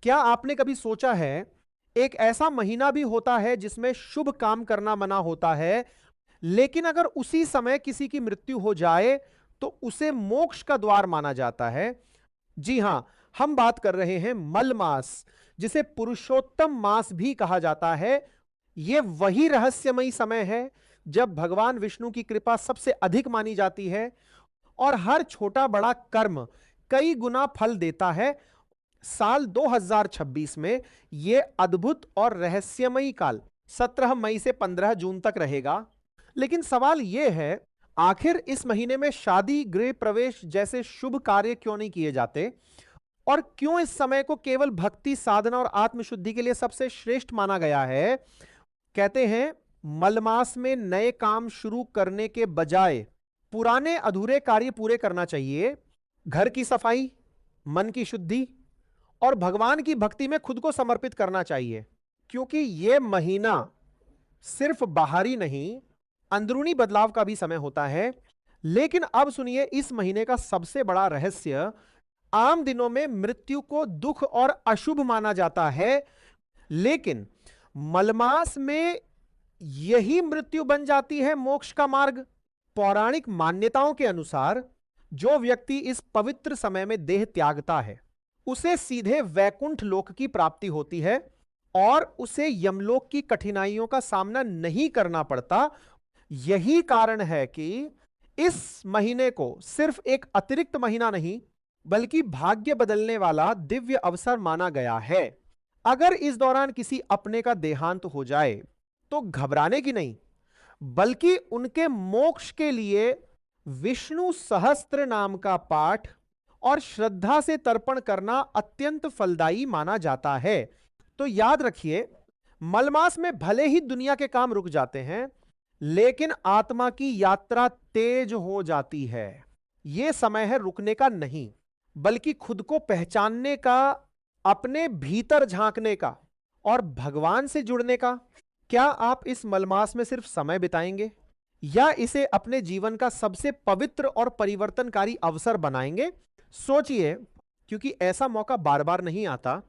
क्या आपने कभी सोचा है, एक ऐसा महीना भी होता है जिसमें शुभ काम करना मना होता है, लेकिन अगर उसी समय किसी की मृत्यु हो जाए तो उसे मोक्ष का द्वार माना जाता है। जी हां, हम बात कर रहे हैं मल मास, जिसे पुरुषोत्तम मास भी कहा जाता है। यह वही रहस्यमयी समय है जब भगवान विष्णु की कृपा सबसे अधिक मानी जाती है और हर छोटा बड़ा कर्म कई गुना फल देता है। साल 2026 में यह अद्भुत और रहस्यमयी काल 17 मई से 15 जून तक रहेगा। लेकिन सवाल यह है, आखिर इस महीने में शादी, गृह प्रवेश जैसे शुभ कार्य क्यों नहीं किए जाते? और क्यों इस समय को केवल भक्ति, साधना और आत्मशुद्धि के लिए सबसे श्रेष्ठ माना गया है? कहते हैं, मलमास में नए काम शुरू करने के बजाय पुराने अधूरे कार्य पूरे करना चाहिए। घर की सफाई, मन की शुद्धि और भगवान की भक्ति में खुद को समर्पित करना चाहिए, क्योंकि यह महीना सिर्फ बाहरी नहीं, अंदरूनी बदलाव का भी समय होता है। लेकिन अब सुनिए, इस महीने का सबसे बड़ा रहस्य, आम दिनों में मृत्यु को दुख और अशुभ माना जाता है, लेकिन मलमास में यही मृत्यु बन जाती है मोक्ष का मार्ग। पौराणिक मान्यताओं के अनुसार जो व्यक्ति इस पवित्र समय में देह त्यागता है, उसे सीधे वैकुंठ लोक की प्राप्ति होती है और उसे यमलोक की कठिनाइयों का सामना नहीं करना पड़ता। यही कारण है कि इस महीने को सिर्फ एक अतिरिक्त महीना नहीं, बल्कि भाग्य बदलने वाला दिव्य अवसर माना गया है। अगर इस दौरान किसी अपने का देहांत हो जाए तो घबराने की नहीं, बल्कि उनके मोक्ष के लिए विष्णु सहस्त्र नाम का पाठ और श्रद्धा से तर्पण करना अत्यंत फलदायी माना जाता है। तो याद रखिए, मलमास में भले ही दुनिया के काम रुक जाते हैं, लेकिन आत्मा की यात्रा तेज हो जाती है। यह समय है रुकने का नहीं, बल्कि खुद को पहचानने का, अपने भीतर झांकने का और भगवान से जुड़ने का। क्या आप इस मलमास में सिर्फ समय बिताएंगे या इसे अपने जीवन का सबसे पवित्र और परिवर्तनकारी अवसर बनाएंगे? सोचिए, क्योंकि ऐसा मौका बार बार नहीं आता।